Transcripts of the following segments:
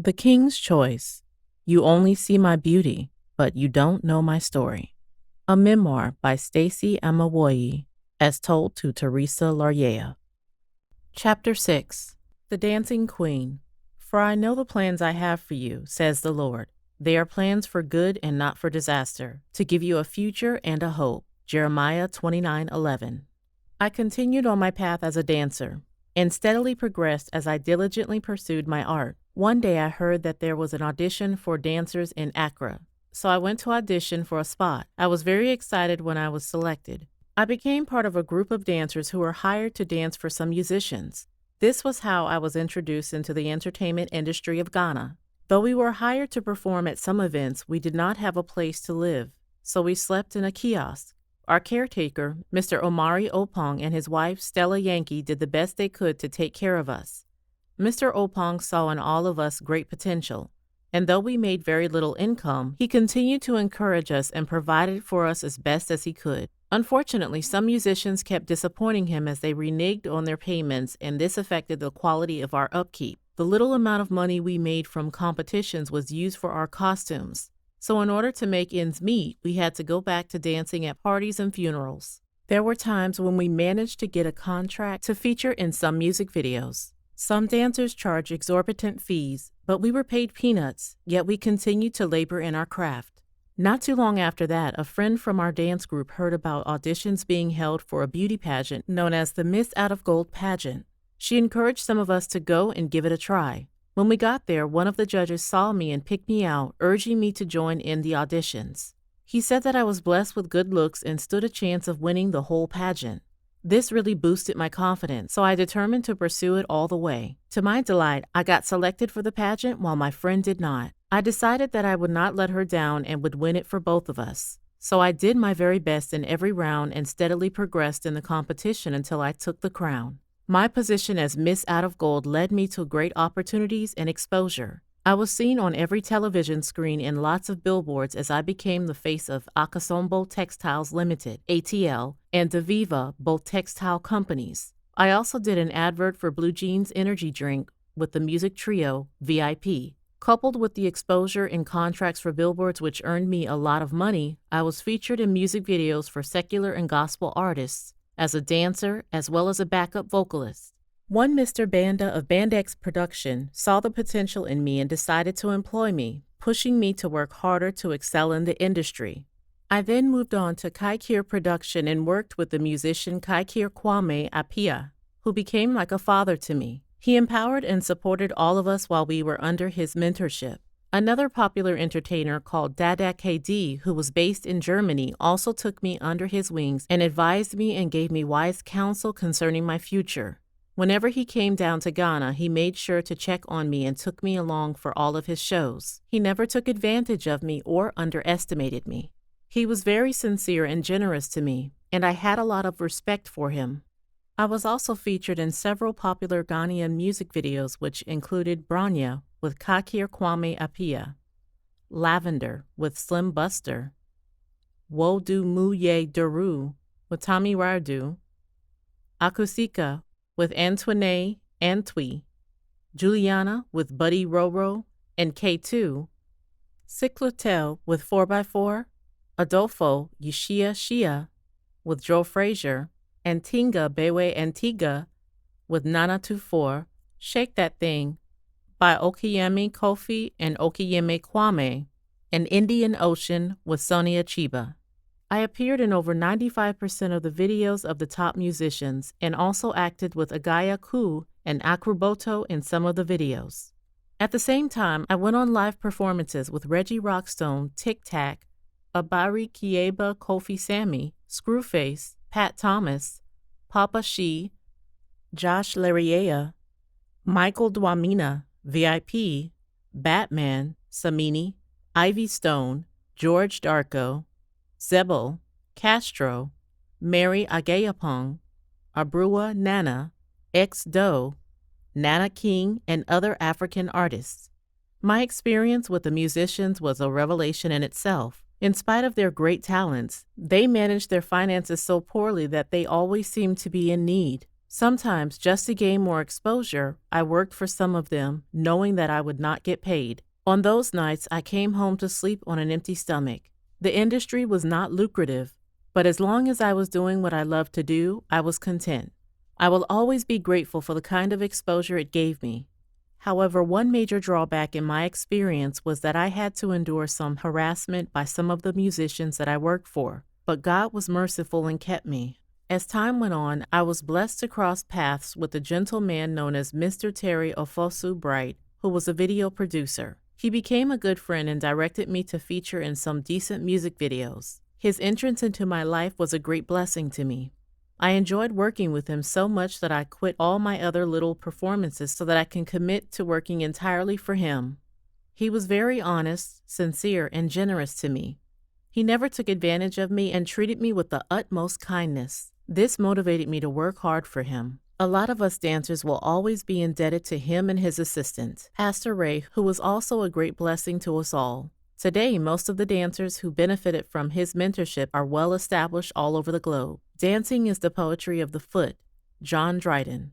The King's Choice. You Only See My Beauty, but You Don't Know My Story. A memoir by Stacey Amawoye, as told to Teresa Laryea. Chapter 6. The Dancing Queen. For I know the plans I have for you, says the Lord. They are plans for good and not for disaster, to give you a future and a hope. Jeremiah 29:11. I continued on my path as a dancer, and steadily progressed as I diligently pursued my art. One day I heard that there was an audition for dancers in Accra, so I went to audition for a spot. I was very excited when I was selected. I became part of a group of dancers who were hired to dance for some musicians. This was how I was introduced into the entertainment industry of Ghana. Though we were hired to perform at some events, we did not have a place to live, so we slept in a kiosk. Our caretaker, Mr. Omari Opong, and his wife, Stella Yankee, did the best they could to take care of us. Mr. Opong saw in all of us great potential, and though we made very little income, he continued to encourage us and provided for us as best as he could. Unfortunately, some musicians kept disappointing him as they reneged on their payments, and this affected the quality of our upkeep. The little amount of money we made from competitions was used for our costumes, so in order to make ends meet, we had to go back to dancing at parties and funerals. There were times when we managed to get a contract to feature in some music videos. Some dancers charge exorbitant fees, but we were paid peanuts, yet we continued to labor in our craft. Not too long after that, a friend from our dance group heard about auditions being held for a beauty pageant known as the Miss Out of Gold Pageant. She encouraged some of us to go and give it a try. When we got there, one of the judges saw me and picked me out, urging me to join in the auditions. He said that I was blessed with good looks and stood a chance of winning the whole pageant. This really boosted my confidence, so I determined to pursue it all the way. To my delight, I got selected for the pageant while my friend did not. I decided that I would not let her down and would win it for both of us. So I did my very best in every round and steadily progressed in the competition until I took the crown. My position as Miss Out of Gold led me to great opportunities and exposure. I was seen on every television screen in lots of billboards as I became the face of Akasombo Textiles Limited, ATL, and Daviva, both textile companies. I also did an advert for Blue Jeans energy drink with the music trio, VIP. Coupled with the exposure and contracts for billboards which earned me a lot of money, I was featured in music videos for secular and gospel artists, as a dancer as well as a backup vocalist. One Mr. Banda of Band X Production saw the potential in me and decided to employ me, pushing me to work harder to excel in the industry. I then moved on to Kaikir Production and worked with the musician Kaikir Kwame Appiah, who became like a father to me. He empowered and supported all of us while we were under his mentorship. Another popular entertainer called Dada KD, who was based in Germany, also took me under his wings and advised me and gave me wise counsel concerning my future. Whenever he came down to Ghana, he made sure to check on me and took me along for all of his shows. He never took advantage of me or underestimated me. He was very sincere and generous to me, and I had a lot of respect for him. I was also featured in several popular Ghanaian music videos, which included Branya with Kakir Kwame Appiah, Lavender with Slim Buster, Wodu Muye Duru with Tommy Rardu, Akusika with Antoine Antwi, Juliana with Buddy Roro and K2, Cyclotel with 4x4, Adolfo Yeshia Shia with Joe Frazier, and Tinga Bewe Antigua with Nana 24, Shake That Thing by Okeyemi Kofi and Okeyemi Kwame, and Indian Ocean with Sonia Chiba. I appeared in over 95% of the videos of the top musicians and also acted with Agaya Ku and Akruboto in some of the videos. At the same time, I went on live performances with Reggie Rockstone, Tic Tac, Abari Kieba Kofi Sammy, Screwface, Pat Thomas, Papa She, Josh Laryea, Michael Dwamina, VIP, Batman, Samini, Ivy Stone, George Darko, Zebo, Castro, Mary Agayapong, Abrua Nana, X-Do, Nana King, and other African artists. My experience with the musicians was a revelation in itself. In spite of their great talents, they managed their finances so poorly that they always seemed to be in need. Sometimes, just to gain more exposure, I worked for some of them, knowing that I would not get paid. On those nights, I came home to sleep on an empty stomach. The industry was not lucrative, but as long as I was doing what I loved to do, I was content. I will always be grateful for the kind of exposure it gave me. However, one major drawback in my experience was that I had to endure some harassment by some of the musicians that I worked for, but God was merciful and kept me. As time went on, I was blessed to cross paths with a gentleman known as Mr. Terry Ofosu Bright, who was a video producer. He became a good friend and directed me to feature in some decent music videos. His entrance into my life was a great blessing to me. I enjoyed working with him so much that I quit all my other little performances so that I can commit to working entirely for him. He was very honest, sincere, and generous to me. He never took advantage of me and treated me with the utmost kindness. This motivated me to work hard for him. A lot of us dancers will always be indebted to him and his assistant, Pastor Ray, who was also a great blessing to us all. Today, most of the dancers who benefited from his mentorship are well established all over the globe. Dancing is the poetry of the foot, John Dryden.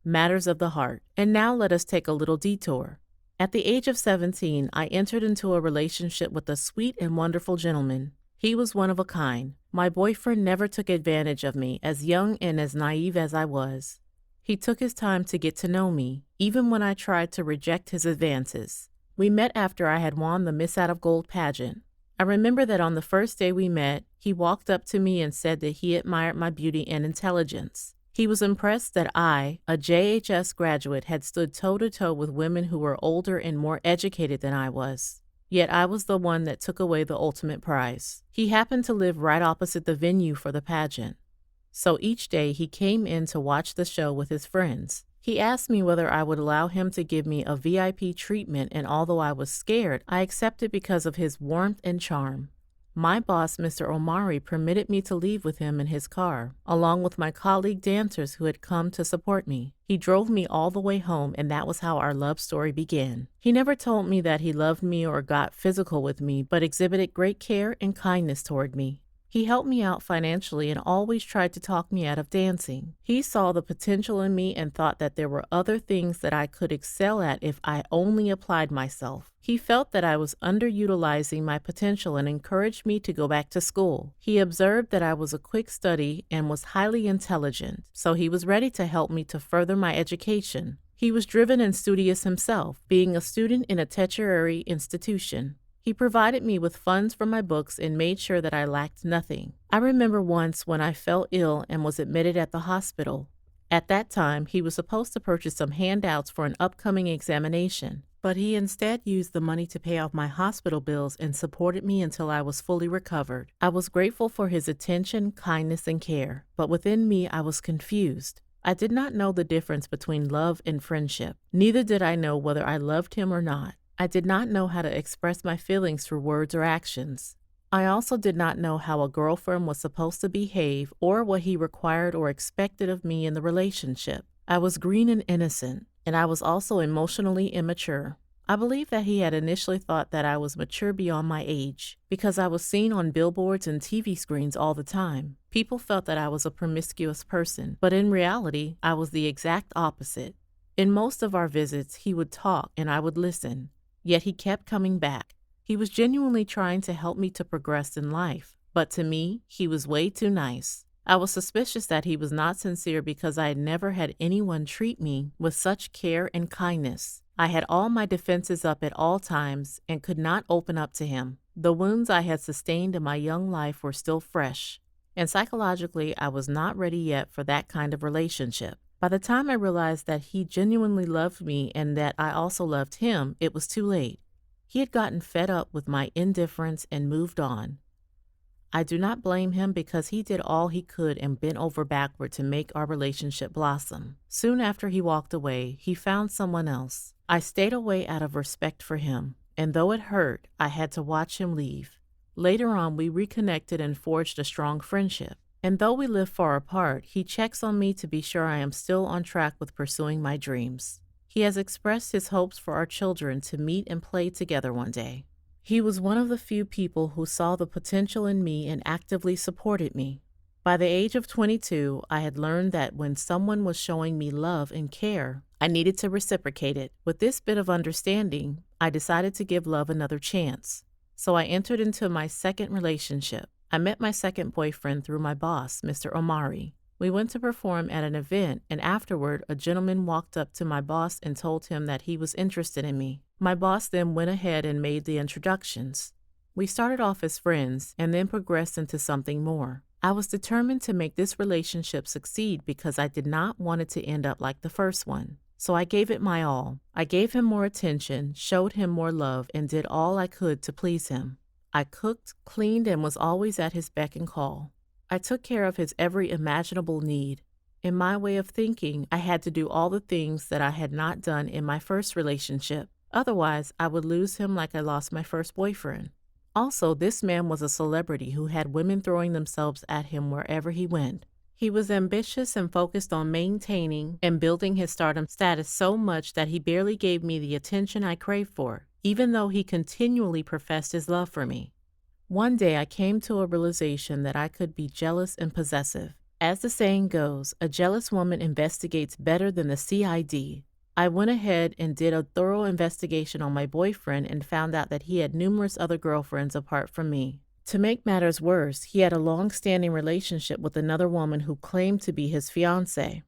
Matters of the heart. And now let us take a little detour. At the age of 17, I entered into a relationship with a sweet and wonderful gentleman. He was one of a kind. My boyfriend never took advantage of me, as young and as naive as I was. He took his time to get to know me, even when I tried to reject his advances. We met after I had won the Miss Out of Gold pageant. I remember that on the first day we met, he walked up to me and said that he admired my beauty and intelligence. He was impressed that I, a JHS graduate, had stood toe-to-toe with women who were older and more educated than I was. Yet I was the one that took away the ultimate prize. He happened to live right opposite the venue for the pageant. So each day he came in to watch the show with his friends. He asked me whether I would allow him to give me a VIP treatment, and although I was scared, I accepted because of his warmth and charm. My boss, Mr. Omari, permitted me to leave with him in his car, along with my colleague dancers who had come to support me. He drove me all the way home, and that was how our love story began. He never told me that he loved me or got physical with me, but exhibited great care and kindness toward me. He helped me out financially and always tried to talk me out of dancing. He saw the potential in me and thought that there were other things that I could excel at if I only applied myself. He felt that I was underutilizing my potential and encouraged me to go back to school. He observed that I was a quick study and was highly intelligent, so he was ready to help me to further my education. He was driven and studious himself, being a student in a tertiary institution. He provided me with funds for my books and made sure that I lacked nothing. I remember once when I fell ill and was admitted at the hospital. At that time, he was supposed to purchase some handouts for an upcoming examination, but he instead used the money to pay off my hospital bills and supported me until I was fully recovered. I was grateful for his attention, kindness, and care, but within me I was confused. I did not know the difference between love and friendship. Neither did I know whether I loved him or not. I did not know how to express my feelings through words or actions. I also did not know how a girlfriend was supposed to behave or what he required or expected of me in the relationship. I was green and innocent, and I was also emotionally immature. I believe that he had initially thought that I was mature beyond my age because I was seen on billboards and TV screens all the time. People felt that I was a promiscuous person, but in reality, I was the exact opposite. In most of our visits, he would talk and I would listen. Yet he kept coming back. He was genuinely trying to help me to progress in life, but to me, he was way too nice. I was suspicious that he was not sincere because I had never had anyone treat me with such care and kindness. I had all my defenses up at all times and could not open up to him. The wounds I had sustained in my young life were still fresh, and psychologically, I was not ready yet for that kind of relationship. By the time I realized that he genuinely loved me and that I also loved him, it was too late. He had gotten fed up with my indifference and moved on. I do not blame him because he did all he could and bent over backward to make our relationship blossom. Soon after he walked away, he found someone else. I stayed away out of respect for him, and though it hurt, I had to watch him leave. Later on, we reconnected and forged a strong friendship. And though we live far apart, he checks on me to be sure I am still on track with pursuing my dreams. He has expressed his hopes for our children to meet and play together one day. He was one of the few people who saw the potential in me and actively supported me. By the age of 22, I had learned that when someone was showing me love and care, I needed to reciprocate it. With this bit of understanding, I decided to give love another chance. So I entered into my second relationship. I met my second boyfriend through my boss, Mr. Omari. We went to perform at an event, and afterward, a gentleman walked up to my boss and told him that he was interested in me. My boss then went ahead and made the introductions. We started off as friends and then progressed into something more. I was determined to make this relationship succeed because I did not want it to end up like the first one. So I gave it my all. I gave him more attention, showed him more love, and did all I could to please him. I cooked, cleaned, and was always at his beck and call. I took care of his every imaginable need. In my way of thinking, I had to do all the things that I had not done in my first relationship. Otherwise, I would lose him like I lost my first boyfriend. Also, this man was a celebrity who had women throwing themselves at him wherever he went. He was ambitious and focused on maintaining and building his stardom status so much that he barely gave me the attention I craved for, even though he continually professed his love for me. One day I came to a realization that I could be jealous and possessive. As the saying goes, a jealous woman investigates better than the CID. I went ahead and did a thorough investigation on my boyfriend and found out that he had numerous other girlfriends apart from me. To make matters worse, he had a long-standing relationship with another woman who claimed to be his fiancée.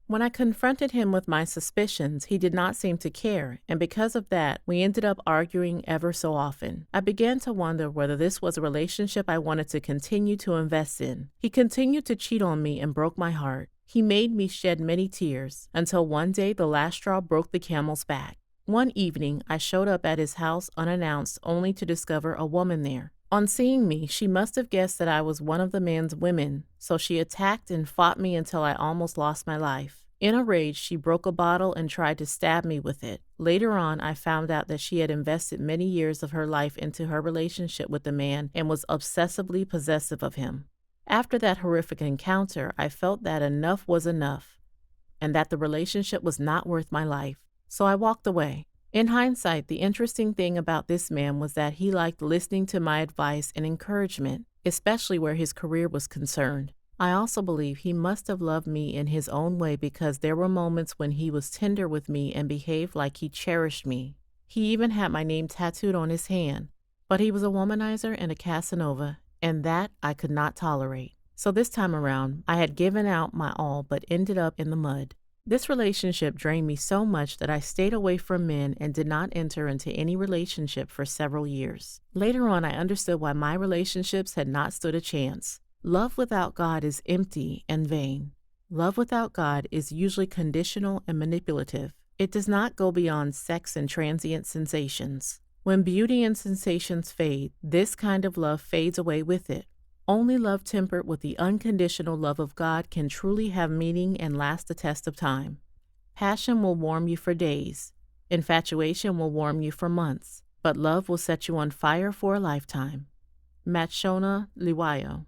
When I confronted him with my suspicions, he did not seem to care, and because of that, we ended up arguing ever so often. I began to wonder whether this was a relationship I wanted to continue to invest in. He continued to cheat on me and broke my heart. He made me shed many tears, until one day the last straw broke the camel's back. One evening, I showed up at his house unannounced only to discover a woman there. On seeing me, she must have guessed that I was one of the man's women, so she attacked and fought me until I almost lost my life. In a rage, she broke a bottle and tried to stab me with it. Later on, I found out that she had invested many years of her life into her relationship with the man and was obsessively possessive of him. After that horrific encounter, I felt that enough was enough, and that the relationship was not worth my life, so I walked away. In hindsight, the interesting thing about this man was that he liked listening to my advice and encouragement, especially where his career was concerned. I also believe he must have loved me in his own way because there were moments when he was tender with me and behaved like he cherished me. He even had my name tattooed on his hand, but he was a womanizer and a Casanova, and that I could not tolerate. So this time around, I had given out my all but ended up in the mud. This relationship drained me so much that I stayed away from men and did not enter into any relationship for several years. Later on, I understood why my relationships had not stood a chance. Love without God is empty and vain. Love without God is usually conditional and manipulative. It does not go beyond sex and transient sensations. When beauty and sensations fade, this kind of love fades away with it. Only love tempered with the unconditional love of God can truly have meaning and last the test of time. Passion will warm you for days. Infatuation will warm you for months. But love will set you on fire for a lifetime. Matshona Liwayo.